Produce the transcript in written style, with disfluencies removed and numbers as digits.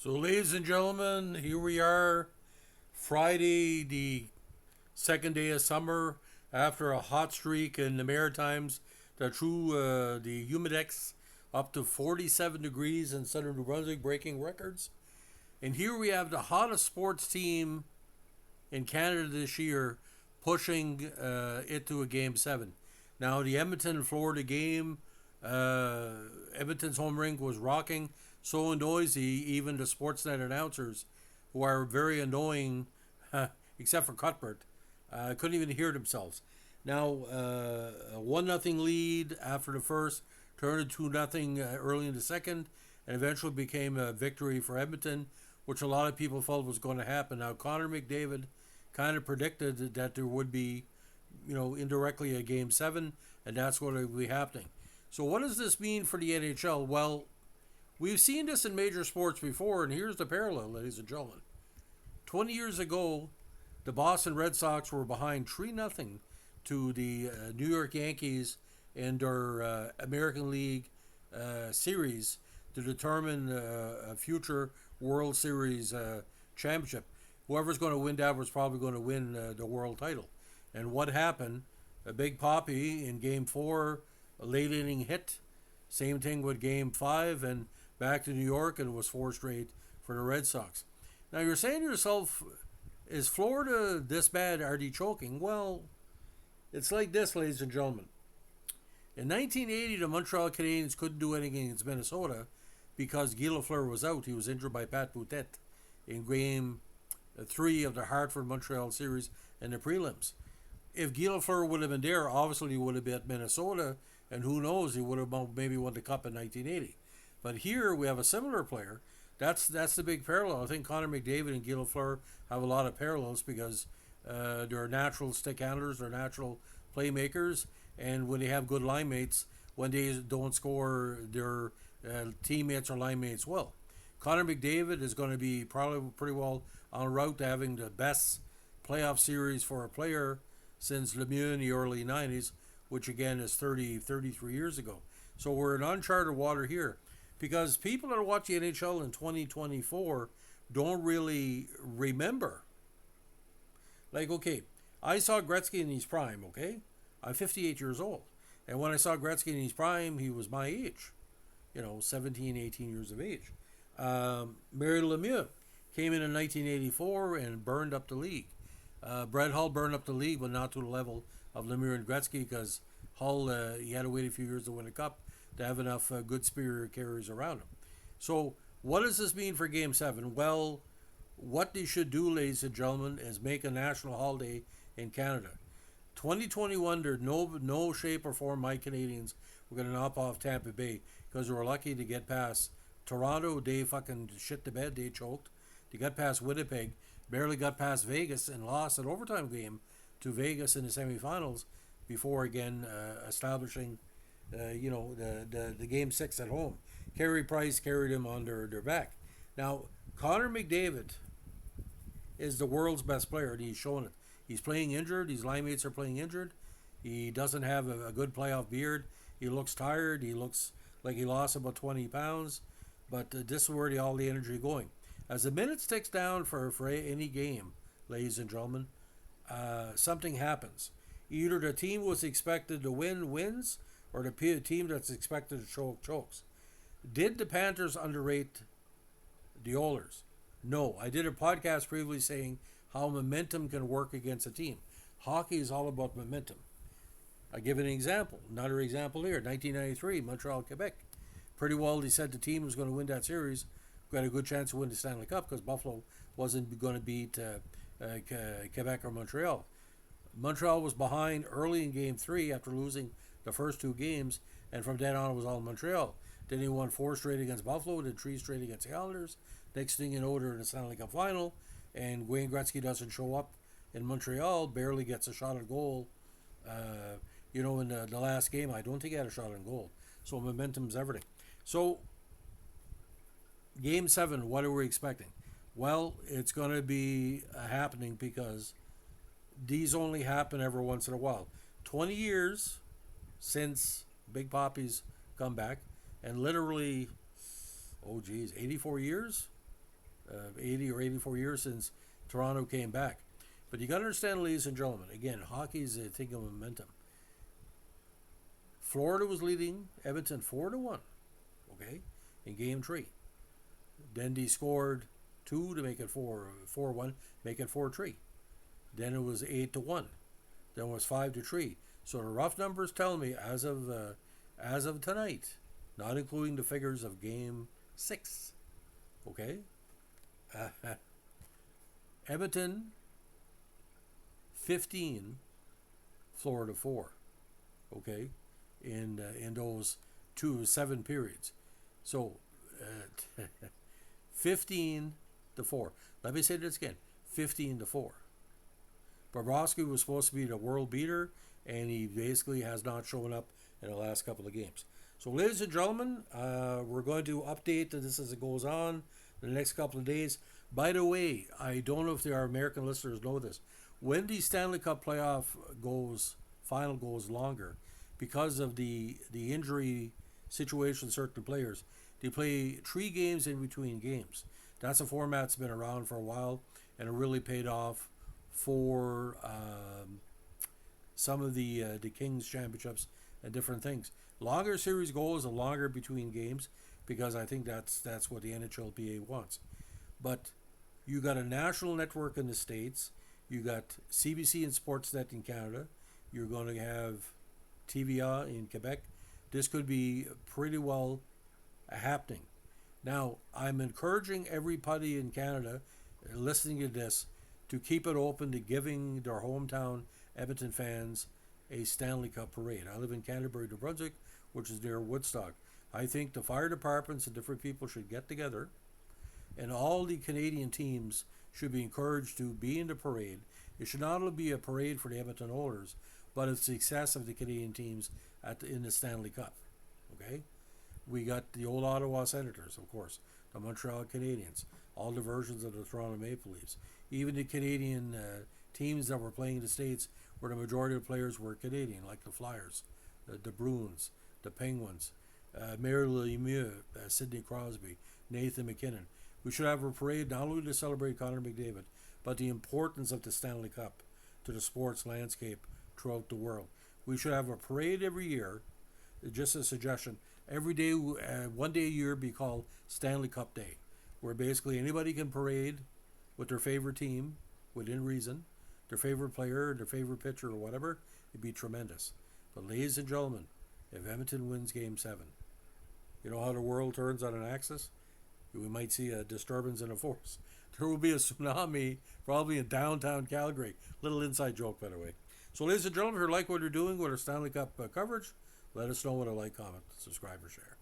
So, ladies and gentlemen, here we are, Friday, the second day of summer, after a hot streak in the Maritimes that threw the humidex up to 47 degrees in southern New Brunswick, breaking records. And here we have the hottest sports team in Canada this year pushing it to a game seven. Now, the Edmonton Florida game, Edmonton's home rink was rocking, so noisy, even the Sportsnet announcers, who are very annoying, except for Cuthbert, couldn't even hear themselves. Now, a 1-0 lead after the first turned to 2-0 early in the second, and eventually became a victory for Edmonton, which a lot of people felt was going to happen. Now, Connor McDavid kind of predicted that there would be, indirectly a game seven, and that's what will be happening. So, what does this mean for the NHL? Well, we've seen this in major sports before, and here's the parallel, ladies and gentlemen. 20 years ago, the Boston Red Sox were behind 3-0 to the New York Yankees in their American League series to determine a future World Series championship. Whoever's going to win that was probably going to win the world title. And what happened? A Big Poppy in Game 4, a late inning hit. Same thing with Game 5, and back to New York, and it was 4 straight for the Red Sox. Now you're saying to yourself, is Florida this bad? Are they choking? Well, it's like this, ladies and gentlemen. In 1980, the Montreal Canadiens couldn't do anything against Minnesota because Guy Lafleur was out. He was injured by Pat Boutet in Game 3 of the Hartford-Montreal series in the prelims. If Guy Lafleur would have been there, obviously he would have been at Minnesota, and who knows, he would have maybe won the Cup in 1980. But here we have a similar player. That's the big parallel. I think Connor McDavid and Guy Lafleur have a lot of parallels because they're natural stick handlers, they're natural playmakers, and when they have good line mates, when they don't score, their teammates or line mates will. Connor McDavid is going to be probably pretty well en route to having the best playoff series for a player since Lemieux in the early 90s, which again is 33 years ago. So we're in uncharted water here because people that watch the NHL in 2024 don't really remember. Like, okay, I saw Gretzky in his prime, okay? I'm 58 years old. And when I saw Gretzky in his prime, he was my age, 17, 18 years of age. Mario Lemieux came in 1984 and burned up the league. Brett Hull burned up the league, but not to the level of Lemieux and Gretzky because Hull, he had to wait a few years to win a cup to have enough good spear carriers around him. So what does this mean for Game 7? Well, what they should do, ladies and gentlemen, is make a national holiday in Canada. 2021, there's no shape or form my Canadians were going to knock off Tampa Bay because they were lucky to get past Toronto. They fucking shit the bed. They choked. They got past Winnipeg, barely got past Vegas, and lost an overtime game to Vegas in the semifinals before again establishing, the game 6 at home. Carey Price carried him on their back. Now, Connor McDavid is the world's best player, and he's shown it. He's playing injured. His line mates are playing injured. He doesn't have a good playoff beard. He looks tired. He looks like he lost about 20 pounds. But this is where all the energy going. As the minutes ticks down for any game, ladies and gentlemen, something happens. Either the team was expected to win wins, or the team that's expected to choke chokes. Did the Panthers underrate the Oilers? No. I did a podcast previously saying how momentum can work against a team. Hockey is all about momentum. I give an example. Another example here. 1993, Montreal, Quebec. Pretty well, they said the team was going to win that series. Got a good chance to win the Stanley Cup because Buffalo wasn't going to beat Quebec or Montreal. Montreal was behind early in Game 3 after losing the first 2 games, and from then on it was all Montreal. Then he won 4 straight against Buffalo, then 3 straight against the Islanders. Next thing you know, they're in the Stanley Cup final, and Wayne Gretzky doesn't show up in Montreal, barely gets a shot at goal. In the last game, I don't think he had a shot on goal. So momentum's everything. So, Game 7, what are we expecting? Well, it's going to be happening because these only happen every once in a while. 20 years since Big Poppy's comeback, and literally, 84 years 80 or 84 years since Toronto came back. But you got to understand, ladies and gentlemen, again, hockey's a thing of momentum. Florida was leading Edmonton 4-1, okay, in game 3. Dendy scored 2 to make it 4-1, make it 4-3. Then it was 8-1. Then it was 5-3. So the rough numbers tell me, as of tonight, not including the figures of game 6, okay, Edmonton 15, Florida 4, okay, in those 7 periods. So 15-4. Let me say this again: 15-4. Bobrovsky was supposed to be the world beater, and he basically has not shown up in the last couple of games. So, ladies and gentlemen, we're going to update this as it goes on the next couple of days. By the way, I don't know if our American listeners know this. When the Stanley Cup playoff final goes longer, because of the injury situation of certain players, they play 3 games in between games. That's a format that's been around for a while, and it really paid off for some of the Kings championships and different things. Longer series goals and longer between games, because I think that's what the NHLPA wants. But you got a national network in the States, you got CBC and Sportsnet in Canada, you're going to have TVA in Quebec. This could be pretty well happening. Now, I'm encouraging everybody in Canada listening to this to keep it open to giving their hometown Edmonton fans a Stanley Cup parade. I live in Canterbury, New Brunswick, which is near Woodstock. I think the fire departments and different people should get together, and all the Canadian teams should be encouraged to be in the parade. It should not only be a parade for the Edmonton Oilers, but it's the success of the Canadian teams in the Stanley Cup. Okay? We got the old Ottawa Senators, of course, the Montreal Canadiens, all the versions of the Toronto Maple Leafs, even the Canadian teams that were playing in the States where the majority of the players were Canadian, like the Flyers, the Bruins, the Penguins, Mario Lemieux, Sidney Crosby, Nathan McKinnon. We should have a parade not only to celebrate Connor McDavid, but the importance of the Stanley Cup to the sports landscape throughout the world. We should have a parade every year, just a suggestion, every day, 1 day a year be called Stanley Cup Day, where basically anybody can parade with their favorite team within reason, their favorite player, their favorite pitcher, or whatever. It'd be tremendous. But ladies and gentlemen, if Edmonton wins Game 7, you know how the world turns on an axis? We might see a disturbance in a force. There will be a tsunami probably in downtown Calgary. Little inside joke, by the way. So ladies and gentlemen, if you like what you're doing with our Stanley Cup coverage, let us know with a like, comment, subscribe, or share.